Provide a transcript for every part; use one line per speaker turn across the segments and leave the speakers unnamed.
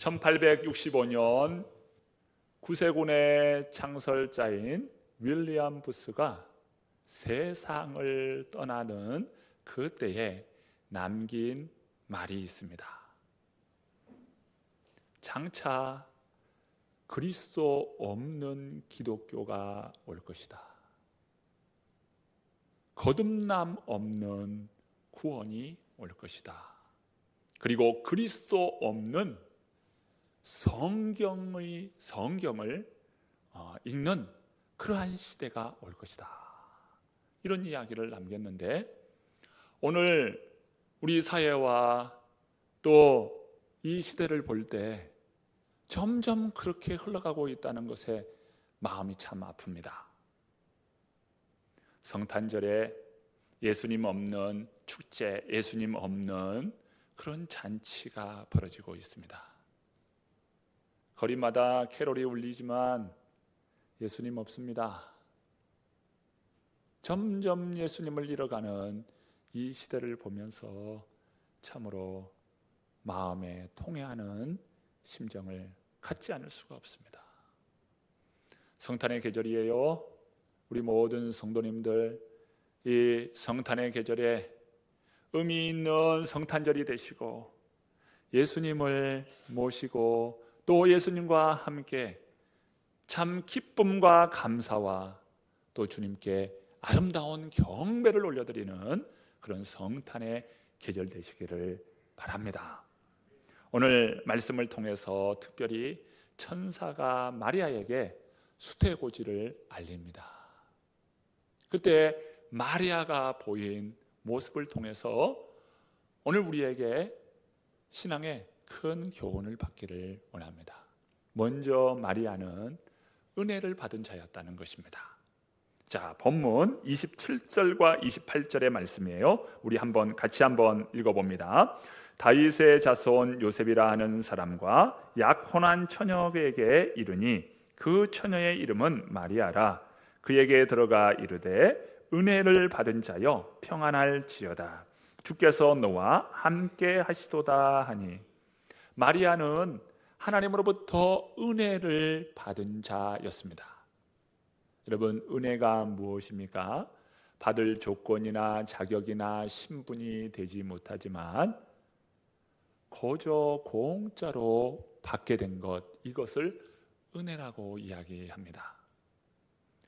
1865년 구세군의 창설자인 윌리엄 부스가 세상을 떠나는 그때에 남긴 말이 있습니다. 장차 그리스도 없는 기독교가 올 것이다. 거듭남 없는 구원이 올 것이다. 그리고 그리스도 없는 성경을 읽는 그러한 시대가 올 것이다. 이런 이야기를 남겼는데, 오늘 우리 사회와 또 이 시대를 볼 때 점점 그렇게 흘러가고 있다는 것에 마음이 참 아픕니다. 성탄절에 예수님 없는 축제, 예수님 없는 그런 잔치가 벌어지고 있습니다. 거리마다 캐롤이 울리지만 예수님 없습니다. 점점 예수님을 잃어가는 이 시대를 보면서 참으로 마음에 통해하는 심정을 갖지 않을 수가 없습니다. 성탄의 계절이에요. 우리 모든 성도님들, 이 성탄의 계절에 의미 있는 성탄절이 되시고 예수님을 모시고 또 예수님과 함께 참 기쁨과 감사와 또 주님께 아름다운 경배를 올려드리는 그런 성탄의 계절 되시기를 바랍니다. 오늘 말씀을 통해서 특별히 천사가 마리아에게 수태고지를 알립니다. 그때 마리아가 보인 모습을 통해서 오늘 우리에게 신앙의 큰 교훈을 받기를 원합니다. 먼저 마리아는 은혜를 받은 자였다는 것입니다. 자, 본문 27절과 28절의 말씀이에요. 우리 같이 한번 읽어봅니다. 다윗의 자손 요셉이라 하는 사람과 약혼한 처녀에게 이르니 그 처녀의 이름은 마리아라. 그에게 들어가 이르되 은혜를 받은 자여 평안할지어다. 주께서 너와 함께 하시도다 하니, 마리아는 하나님으로부터 은혜를 받은 자였습니다. 여러분, 은혜가 무엇입니까? 받을 조건이나 자격이나 신분이 되지 못하지만 거저 공짜로 받게 된 것, 이것을 은혜라고 이야기합니다.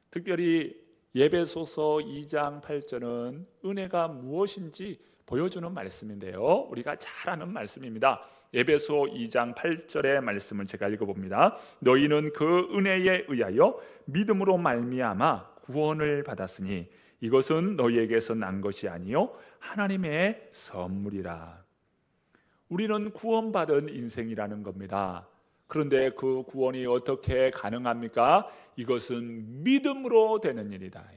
특별히 에베소서 2장 8절은 은혜가 무엇인지 보여주는 말씀인데요, 우리가 잘 아는 말씀입니다. 에베소 2장 8절의 말씀을 제가 읽어봅니다. 너희는 그 은혜에 의하여 믿음으로 말미암아 구원을 받았으니 이것은 너희에게서 난 것이 아니요 하나님의 선물이라. 우리는 구원받은 인생이라는 겁니다. 그런데 그 구원이 어떻게 가능합니까? 이것은 믿음으로 되는 일이다.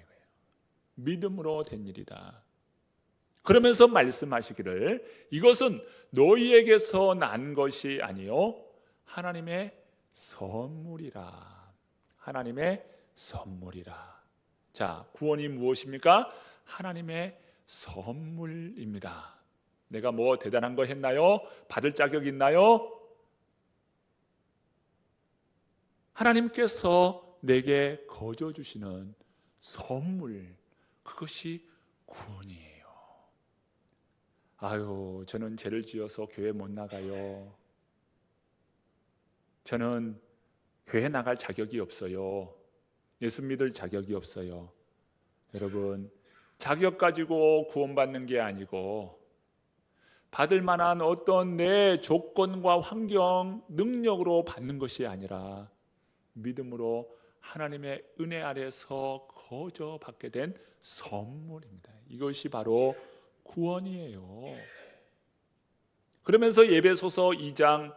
믿음으로 된 일이다. 그러면서 말씀하시기를 이것은 너희에게서 난 것이 아니요 하나님의 선물이라. 하나님의 선물이라. 자, 구원이 무엇입니까? 하나님의 선물입니다. 내가 뭐 대단한 거 했나요? 받을 자격 있나요? 하나님께서 내게 거저 주시는 선물, 그것이 구원이에요. 아유, 저는 죄를 지어서 교회 못 나가요. 저는 교회 나갈 자격이 없어요. 예수 믿을 자격이 없어요. 여러분, 자격 가지고 구원받는 게 아니고 받을 만한 어떤 내 조건과 환경, 능력으로 받는 것이 아니라 믿음으로 하나님의 은혜 아래서 거저 받게 된 선물입니다. 이것이 바로 구원이에요. 그러면서 에베소서 2장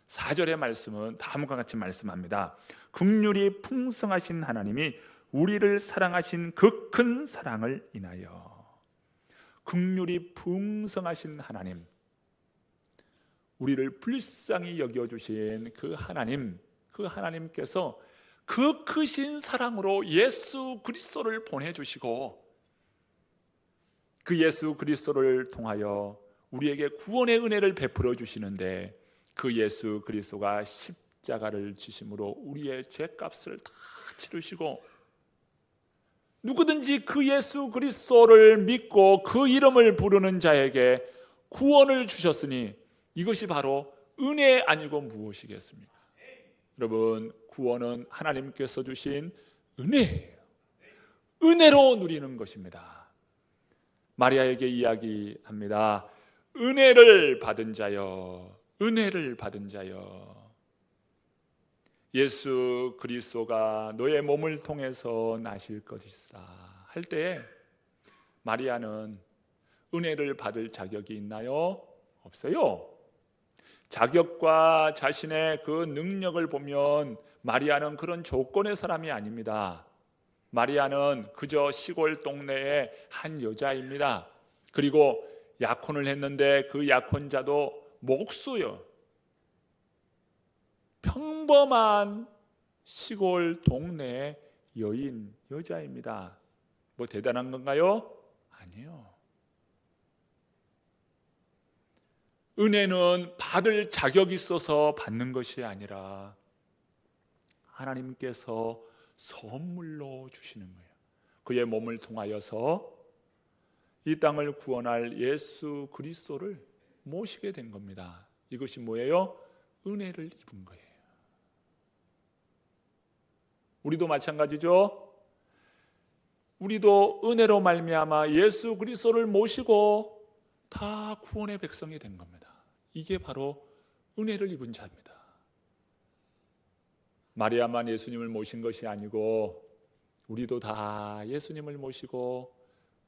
4절의 말씀은 다음과 같이 말씀합니다. 긍휼이 풍성하신 하나님이 우리를 사랑하신 그 큰 사랑을 인하여. 긍휼이 풍성하신 하나님, 우리를 불쌍히 여겨주신 그 하나님, 그 하나님께서 그 크신 사랑으로 예수 그리스도를 보내주시고 그 예수 그리스도를 통하여 우리에게 구원의 은혜를 베풀어 주시는데, 그 예수 그리스도가 십자가를 지심으로 우리의 죄값을 다 치르시고 누구든지 그 예수 그리스도를 믿고 그 이름을 부르는 자에게 구원을 주셨으니 이것이 바로 은혜 아니고 무엇이겠습니까? 여러분, 구원은 하나님께서 주신 은혜예요. 은혜로 누리는 것입니다. 마리아에게 이야기합니다. 은혜를 받은 자여, 은혜를 받은 자여. 예수 그리스도가 너의 몸을 통해서 나실 것이다 할 때에 마리아는 은혜를 받을 자격이 있나요? 없어요. 자격과 자신의 그 능력을 보면 마리아는 그런 조건의 사람이 아닙니다. 마리아는 그저 시골 동네의 한 여자입니다. 그리고 약혼을 했는데 그 약혼자도 목수요. 평범한 시골 동네 여인, 여자입니다. 뭐 대단한 건가요? 아니요. 은혜는 받을 자격이 있어서 받는 것이 아니라 하나님께서 선물로 주시는 거예요. 그의 몸을 통하여서 이 땅을 구원할 예수 그리스도를 모시게 된 겁니다. 이것이 뭐예요? 은혜를 입은 거예요. 우리도 마찬가지죠. 우리도 은혜로 말미암아 예수 그리스도를 모시고 다 구원의 백성이 된 겁니다. 이게 바로 은혜를 입은 자입니다. 마리아만 예수님을 모신 것이 아니고 우리도 다 예수님을 모시고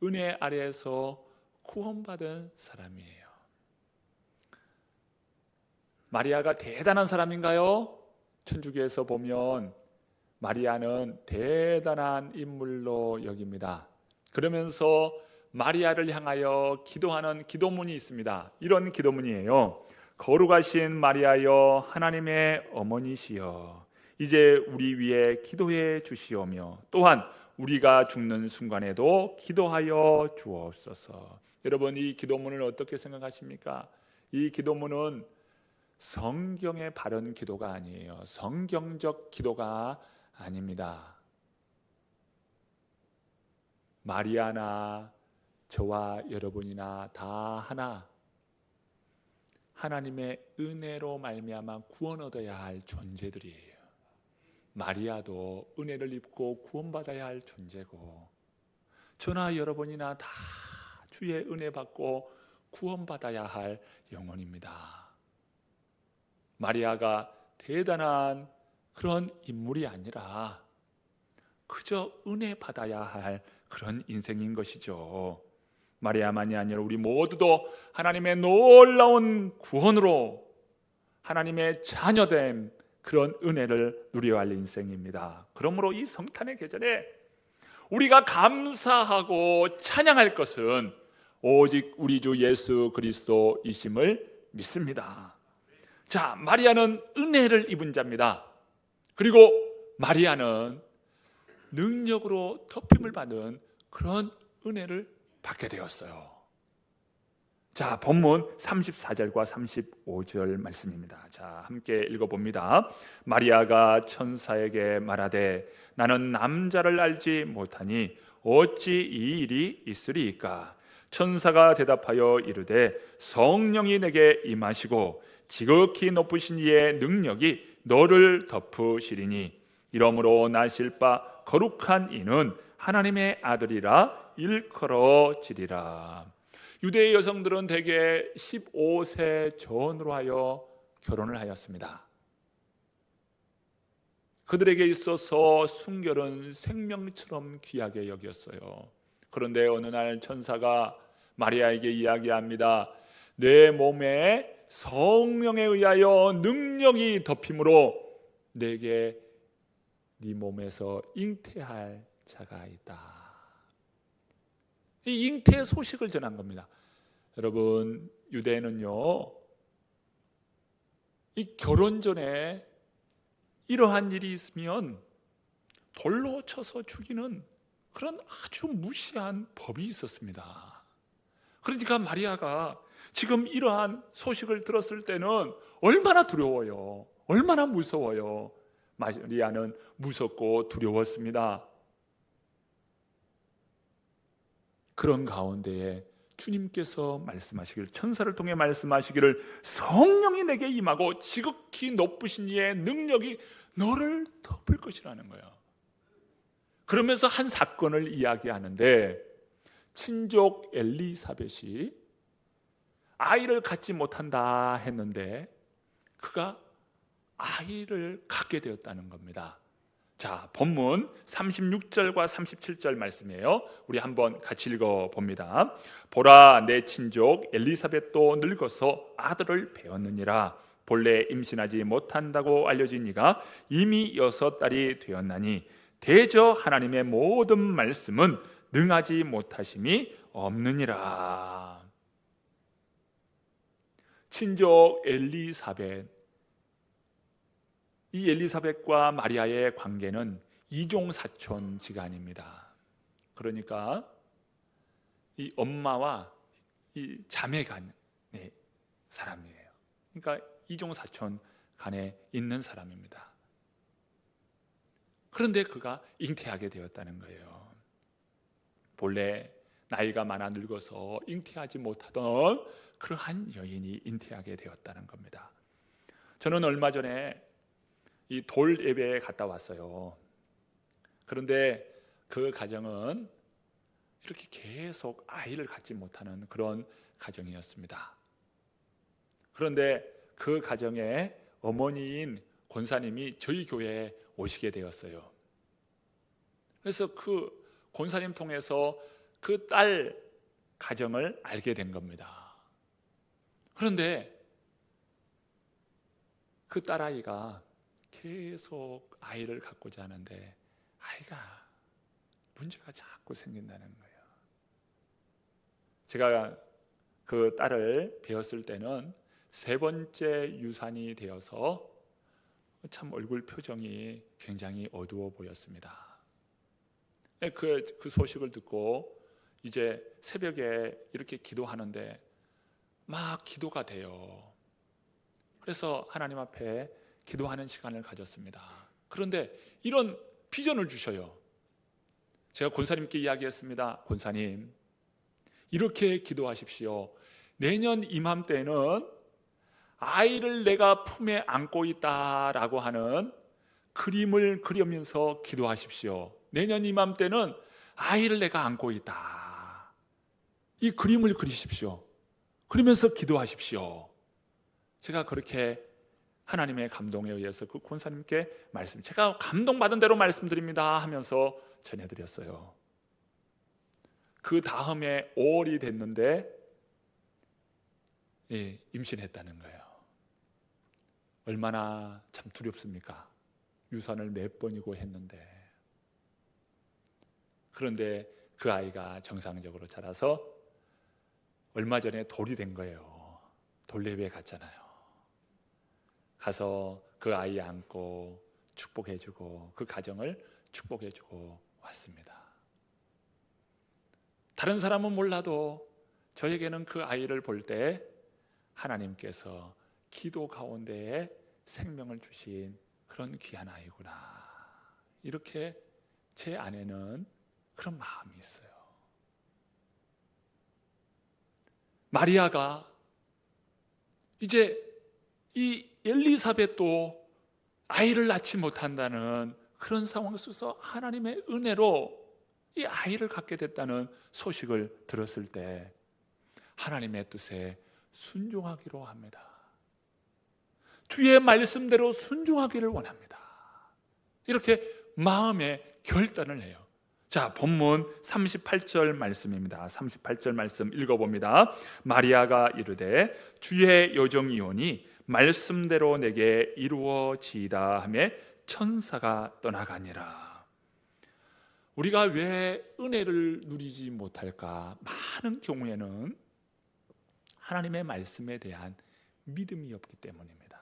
은혜 아래에서 구원받은 사람이에요. 마리아가 대단한 사람인가요? 천주교에서 보면 마리아는 대단한 인물로 여깁니다. 그러면서 마리아를 향하여 기도하는 기도문이 있습니다. 이런 기도문이에요. 거룩하신 마리아여, 하나님의 어머니시여, 이제 우리 위에 기도해 주시오며 또한 우리가 죽는 순간에도 기도하여 주옵소서. 여러분, 이 기도문을 어떻게 생각하십니까? 이 기도문은 성경에 바른 기도가 아니에요. 성경적 기도가 아닙니다. 마리아나 저와 여러분이나 다 하나 하나님의 은혜로 말미암아 구원 얻어야 할 존재들이에요. 마리아도 은혜를 입고 구원받아야 할 존재고 저나 여러분이나 다 주의 은혜 받고 구원받아야 할 영혼입니다. 마리아가 대단한 그런 인물이 아니라 그저 은혜 받아야 할 그런 인생인 것이죠. 마리아만이 아니라 우리 모두도 하나님의 놀라운 구원으로 하나님의 자녀됨, 그런 은혜를 누려야 할 인생입니다. 그러므로 이 성탄의 계절에 우리가 감사하고 찬양할 것은 오직 우리 주 예수 그리스도이심을 믿습니다. 자, 마리아는 은혜를 입은 자입니다. 그리고 마리아는 능력으로 덮임을 받은 그런 은혜를 받게 되었어요. 자, 본문 34절과 35절 말씀입니다. 자, 함께 읽어봅니다. 마리아가 천사에게 말하되 나는 남자를 알지 못하니 어찌 이 일이 있으리이까? 천사가 대답하여 이르되 성령이 내게 임하시고 지극히 높으신 이의 능력이 너를 덮으시리니 이러므로 나실 바 거룩한 이는 하나님의 아들이라 일컬어지리라. 유대의 여성들은 대개 15세 전후로 하여 결혼을 하였습니다. 그들에게 있어서 순결은 생명처럼 귀하게 여겼어요. 그런데 어느 날 천사가 마리아에게 이야기합니다. 내 몸에 성령에 의하여 능력이 덮임으로 내게 네 몸에서 잉태할 자가 있다. 이 잉태의 소식을 전한 겁니다. 여러분, 유대는요, 이 결혼 전에 이러한 일이 있으면 돌로 쳐서 죽이는 그런 아주 무시한 법이 있었습니다. 그러니까 마리아가 지금 이러한 소식을 들었을 때는 얼마나 두려워요. 얼마나 무서워요. 마리아는 무섭고 두려웠습니다. 그런 가운데에 주님께서 말씀하시기를, 천사를 통해 말씀하시기를, 성령이 내게 임하고 지극히 높으신 이의 능력이 너를 덮을 것이라는 거예요. 그러면서 한 사건을 이야기하는데, 친족 엘리사벳이 아이를 갖지 못한다 했는데 그가 아이를 갖게 되었다는 겁니다. 자, 본문 36절과 37절 말씀이에요. 우리 한번 같이 읽어봅니다. 보라, 내 친족 엘리사벳도 늙어서 아들을 배었느니라. 본래 임신하지 못한다고 알려진 이가 이미 6달이 되었나니 대저 하나님의 모든 말씀은 능하지 못하심이 없느니라. 친족 엘리사벳, 이 엘리사벳과 마리아의 관계는 이종사촌지간입니다. 그러니까 이 엄마와 이 자매 간의 사람이에요. 그러니까 이종사촌 간에 있는 사람입니다. 그런데 그가 잉태하게 되었다는 거예요. 본래 나이가 많아 늙어서 잉태하지 못하던 그러한 여인이 잉태하게 되었다는 겁니다. 저는 얼마 전에 이 돌 예배에 갔다 왔어요. 그런데 그 가정은 이렇게 계속 아이를 갖지 못하는 그런 가정이었습니다. 그런데 그 가정의 어머니인 권사님이 저희 교회에 오시게 되었어요. 그래서 그 권사님 통해서 그 딸 가정을 알게 된 겁니다. 그런데 그 딸아이가 계속 아이를 갖고자 하는데 아이가 문제가 자꾸 생긴다는 거예요. 제가 그 딸을 배웠을 때는 3번째 유산이 되어서 참 얼굴 표정이 굉장히 어두워 보였습니다. 그 소식을 듣고 이제 새벽에 이렇게 기도하는데 막 기도가 돼요. 그래서 하나님 앞에 기도하는 시간을 가졌습니다. 그런데 이런 비전을 주셔요. 제가 권사님께 이야기했습니다. 권사님, 이렇게 기도하십시오. 내년 이맘때는 아이를 내가 품에 안고 있다라고 하는 그림을 그리면서 기도하십시오. 내년 이맘때는 아이를 내가 안고 있다. 이 그림을 그리십시오. 그러면서 기도하십시오. 제가 그렇게 하나님의 감동에 의해서 그 권사님께 제가 감동받은 대로 말씀드립니다 하면서 전해드렸어요. 그 다음에 5월이 됐는데 임신했다는 거예요. 얼마나 참 두렵습니까? 유산을 몇 번이고 했는데. 그런데 그 아이가 정상적으로 자라서 얼마 전에 돌이 된 거예요. 돌예배 갔잖아요. 가서 그 아이 안고 축복해주고 그 가정을 축복해주고 왔습니다. 다른 사람은 몰라도 저에게는 그 아이를 볼 때 하나님께서 기도 가운데에 생명을 주신 그런 귀한 아이구나, 이렇게 제 안에는 그런 마음이 있어요. 마리아가 이제 이 엘리사벳도 아이를 낳지 못한다는 그런 상황 속에서 하나님의 은혜로 이 아이를 갖게 됐다는 소식을 들었을 때 하나님의 뜻에 순종하기로 합니다. 주의 말씀대로 순종하기를 원합니다. 이렇게 마음의 결단을 해요. 자, 본문 38절 말씀입니다. 38절 말씀 읽어봅니다. 마리아가 이르되 주의 여정이오니 말씀대로 내게 이루어지이다 하며 천사가 떠나가니라. 우리가 왜 은혜를 누리지 못할까? 많은 경우에는 하나님의 말씀에 대한 믿음이 없기 때문입니다.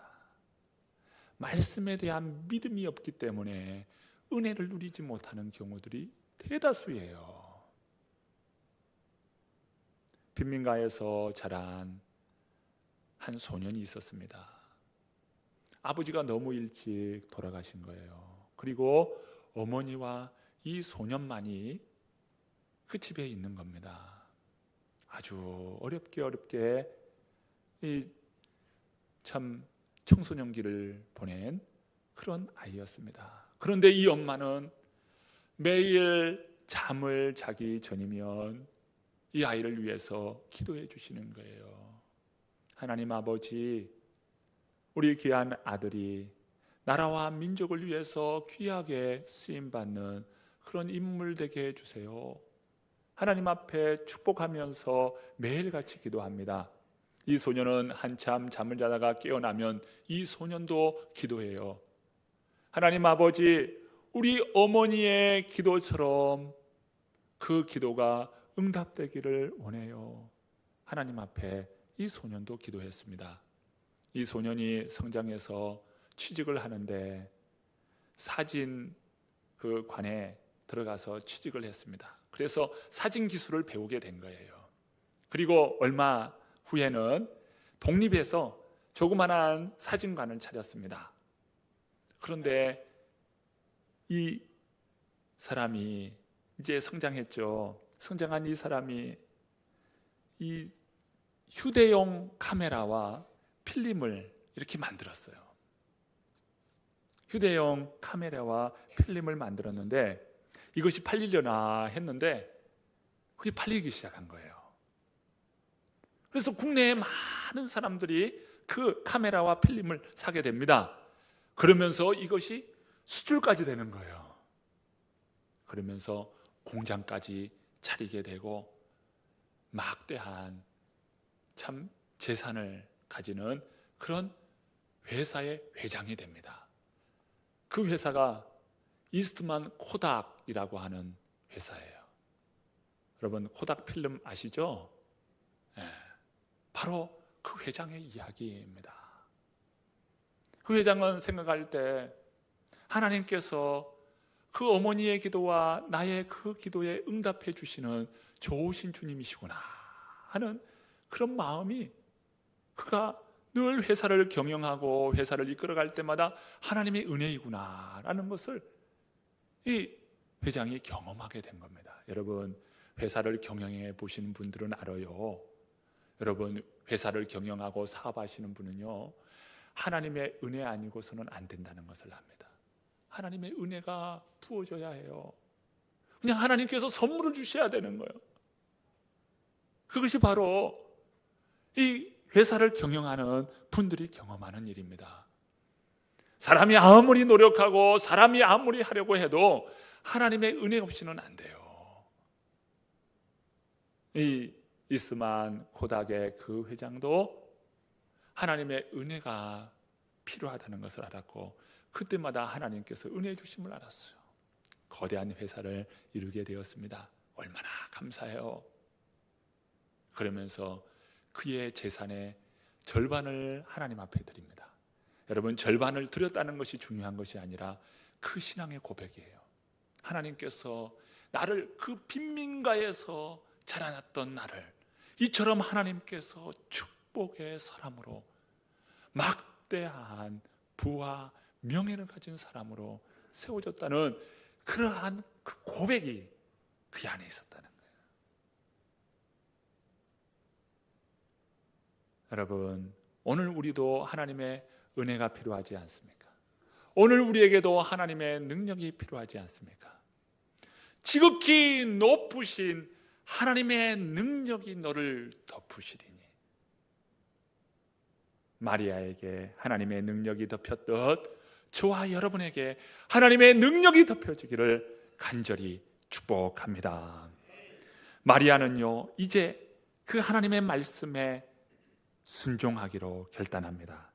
말씀에 대한 믿음이 없기 때문에 은혜를 누리지 못하는 경우들이 대다수예요. 빈민가에서 자란 한 소년이 있었습니다. 아버지가 너무 일찍 돌아가신 거예요. 그리고 어머니와 이 소년만이 그 집에 있는 겁니다. 아주 어렵게 이 참 청소년기를 보낸 그런 아이였습니다. 그런데 이 엄마는 매일 잠을 자기 전이면 이 아이를 위해서 기도해 주시는 거예요. 하나님 아버지, 우리 귀한 아들이 나라와 민족을 위해서 귀하게 쓰임받는 그런 인물 되게 해주세요. 하나님 앞에 축복하면서 매일같이 기도합니다. 이 소년은 한참 잠을 자다가 깨어나면 이 소년도 기도해요. 하나님 아버지, 우리 어머니의 기도처럼 그 기도가 응답되기를 원해요. 하나님 앞에 이 소년도 기도했습니다. 이 소년이 성장해서 취직을 하는데 사진 그 관에 들어가서 취직을 했습니다. 그래서 사진 기술을 배우게 된 거예요. 그리고 얼마 후에는 독립해서 조그만한 사진관을 차렸습니다. 그런데 이 사람이 이제 성장했죠. 성장한 이 사람이 이 휴대용 카메라와 필름을 이렇게 만들었어요. 휴대용 카메라와 필름을 만들었는데 이것이 팔리려나 했는데 그게 팔리기 시작한 거예요. 그래서 국내에 많은 사람들이 그 카메라와 필름을 사게 됩니다. 그러면서 이것이 수출까지 되는 거예요. 그러면서 공장까지 차리게 되고 막대한 참 재산을 가지는 그런 회사의 회장이 됩니다. 그 회사가 이스트만 코닥이라고 하는 회사예요. 여러분 코닥 필름 아시죠? 네, 바로 그 회장의 이야기입니다. 그 회장은 생각할 때 하나님께서 그 어머니의 기도와 나의 그 기도에 응답해 주시는 좋으신 주님이시구나 하는 그런 마음이, 그가 늘 회사를 경영하고 회사를 이끌어갈 때마다 하나님의 은혜이구나 라는 것을 이 회장이 경험하게 된 겁니다. 여러분 회사를 경영해 보시는 분들은 알아요. 여러분 회사를 경영하고 사업하시는 분은요, 하나님의 은혜 아니고서는 안 된다는 것을 압니다. 하나님의 은혜가 부어져야 해요. 그냥 하나님께서 선물을 주셔야 되는 거예요. 그것이 바로 이 회사를 경영하는 분들이 경험하는 일입니다. 사람이 아무리 노력하고 사람이 아무리 하려고 해도 하나님의 은혜 없이는 안 돼요. 이 이스만 코닥의 그 회장도 하나님의 은혜가 필요하다는 것을 알았고 그때마다 하나님께서 은혜 주심을 알았어요. 거대한 회사를 이루게 되었습니다. 얼마나 감사해요. 그러면서 그의 재산의 절반을 하나님 앞에 드립니다. 여러분 절반을 드렸다는 것이 중요한 것이 아니라 그 신앙의 고백이에요. 하나님께서 나를 그 빈민가에서 자라났던 나를 이처럼 하나님께서 축복의 사람으로, 막대한 부와 명예를 가진 사람으로 세워졌다는 그러한 그 고백이 그 안에 있었다는 거예요. 여러분 오늘 우리도 하나님의 은혜가 필요하지 않습니까? 오늘 우리에게도 하나님의 능력이 필요하지 않습니까? 지극히 높으신 하나님의 능력이 너를 덮으시리니, 마리아에게 하나님의 능력이 덮였듯 저와 여러분에게 하나님의 능력이 덮여지기를 간절히 축복합니다. 마리아는요 이제 그 하나님의 말씀에 순종하기로 결단합니다.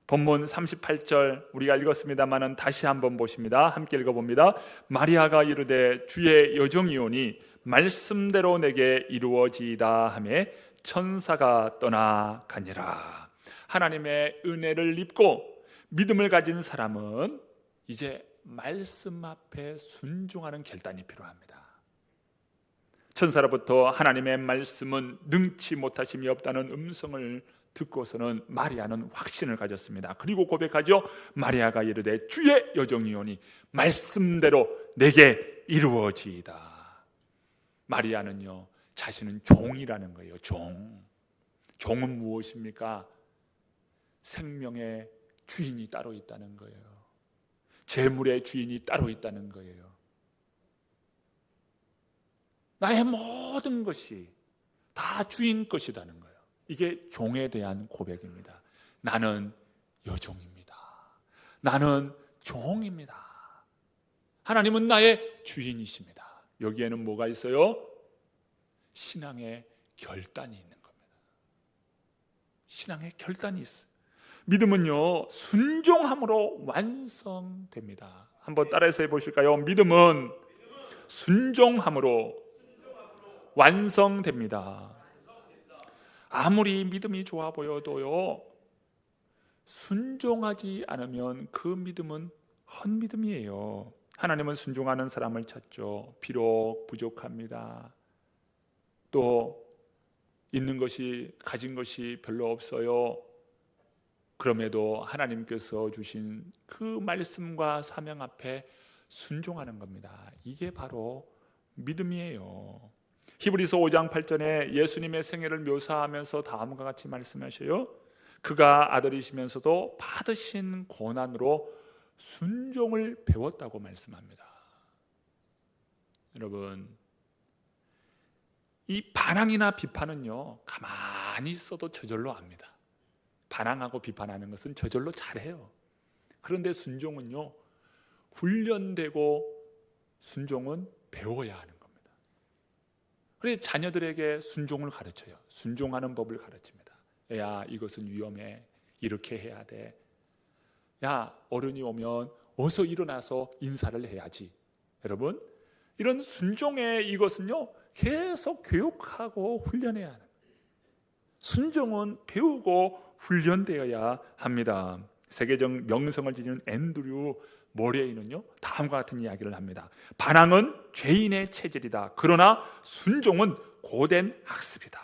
본문 38절 우리가 읽었습니다마는 다시 한번 보십니다. 함께 읽어봅니다. 마리아가 이르되 주의 여종이오니 말씀대로 내게 이루어지이다 하며 천사가 떠나가니라. 하나님의 은혜를 입고 믿음을 가진 사람은 이제 말씀 앞에 순종하는 결단이 필요합니다. 천사로부터 하나님의 말씀은 능치 못하심이 없다는 음성을 듣고서는 마리아는 확신을 가졌습니다. 그리고 고백하죠. 마리아가 이르되 주의 여정이오니 말씀대로 내게 이루어지이다. 마리아는요, 자신은 종이라는 거예요. 종은 무엇입니까? 생명의 주인이 따로 있다는 거예요. 재물의 주인이 따로 있다는 거예요. 나의 모든 것이 다 주인 것이라는 거예요. 이게 종에 대한 고백입니다. 나는 여종입니다. 나는 종입니다. 하나님은 나의 주인이십니다. 여기에는 뭐가 있어요? 신앙의 결단이 있는 겁니다. 신앙의 결단이 있어요. 믿음은요, 순종함으로 완성됩니다. 한번 따라서 해보실까요? 믿음은 순종함으로 완성됩니다. 아무리 믿음이 좋아 보여도요, 순종하지 않으면 그 믿음은 헛믿음이에요. 하나님은 순종하는 사람을 찾죠. 비록 부족합니다. 또 있는 것이, 가진 것이 별로 없어요. 그럼에도 하나님께서 주신 그 말씀과 사명 앞에 순종하는 겁니다. 이게 바로 믿음이에요. 히브리서 5장 8절에 예수님의 생애를 묘사하면서 다음과 같이 말씀하셔요. 그가 아들이시면서도 받으신 고난으로 순종을 배웠다고 말씀합니다. 여러분, 이 반항이나 비판은요, 가만히 있어도 저절로 압니다. 반항하고 비판하는 것은 저절로 잘해요. 그런데 순종은요, 훈련되고 순종은 배워야 하는 겁니다. 그래서 자녀들에게 순종을 가르쳐요. 순종하는 법을 가르칩니다. 야, 이것은 위험해. 이렇게 해야 돼. 야, 어른이 오면 어서 일어나서 인사를 해야지. 여러분, 이런 순종의 이것은요, 계속 교육하고 훈련해야 하는 거예요. 순종은 배우고 훈련되어야 합니다. 세계적 명성을 지닌 앤드류 모레이는요, 다음과 같은 이야기를 합니다. 반항은 죄인의 체질이다. 그러나 순종은 고된 학습이다.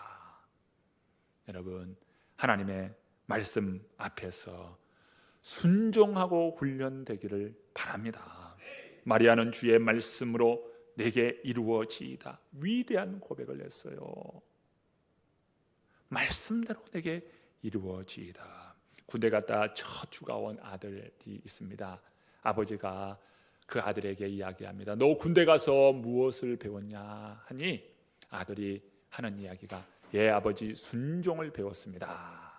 여러분, 하나님의 말씀 앞에서 순종하고 훈련되기를 바랍니다. 마리아는 주의 말씀으로 내게 이루어지이다. 위대한 고백을 했어요. 말씀대로 내게 이루어지이다. 군대 갔다 첫 휴가 온 아들이 있습니다. 아버지가 그 아들에게 이야기합니다. 너 군대 가서 무엇을 배웠냐 하니 아들이 하는 이야기가, 예, 아버지, 순종을 배웠습니다.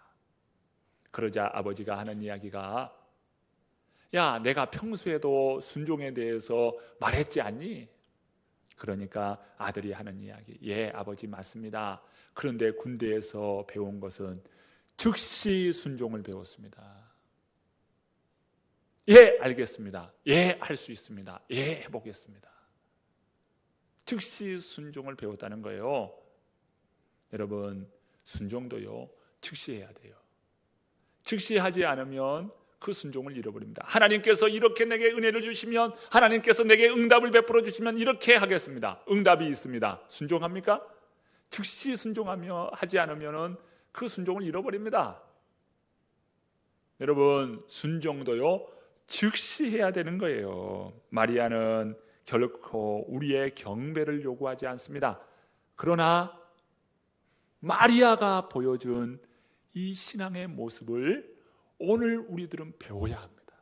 그러자 아버지가 하는 이야기가, 야, 내가 평소에도 순종에 대해서 말했지 않니? 그러니까 아들이 하는 이야기, 예, 아버지, 맞습니다. 그런데 군대에서 배운 것은 즉시 순종을 배웠습니다. 예, 알겠습니다. 예, 할 수 있습니다. 예, 해보겠습니다. 즉시 순종을 배웠다는 거예요. 여러분, 순종도요, 즉시 해야 돼요. 즉시 하지 않으면 그 순종을 잃어버립니다. 하나님께서 이렇게 내게 은혜를 주시면, 하나님께서 내게 응답을 베풀어 주시면 이렇게 하겠습니다. 응답이 있습니다. 순종합니까? 즉시 순종하며 하지 않으면 그 순종을 잃어버립니다. 여러분, 순종도요, 즉시 해야 되는 거예요. 마리아는 결코 우리의 경배를 요구하지 않습니다. 그러나 마리아가 보여준 이 신앙의 모습을 오늘 우리들은 배워야 합니다.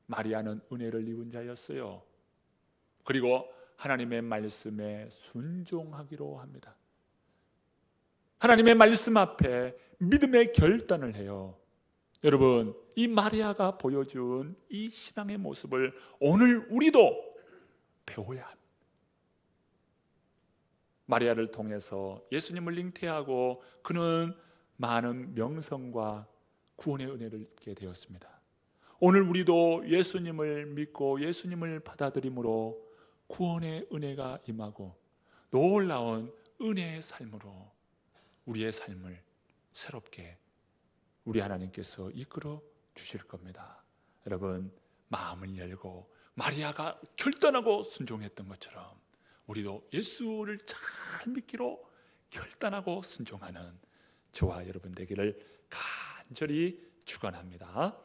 마리아는 은혜를 입은 자였어요. 그리고 하나님의 말씀에 순종하기로 합니다. 하나님의 말씀 앞에 믿음의 결단을 해요. 여러분, 이 마리아가 보여준 이 신앙의 모습을 오늘 우리도 배워야 합니다. 마리아를 통해서 예수님을 잉태하고 그는 많은 명성과 구원의 은혜를 얻게 되었습니다. 오늘 우리도 예수님을 믿고 예수님을 받아들임으로 구원의 은혜가 임하고 놀라운 은혜의 삶으로 우리의 삶을 새롭게 우리 하나님께서 이끌어 주실 겁니다. 여러분, 마음을 열고 마리아가 결단하고 순종했던 것처럼 우리도 예수를 잘 믿기로 결단하고 순종하는 저와 여러분 되기를 간절히 축원합니다.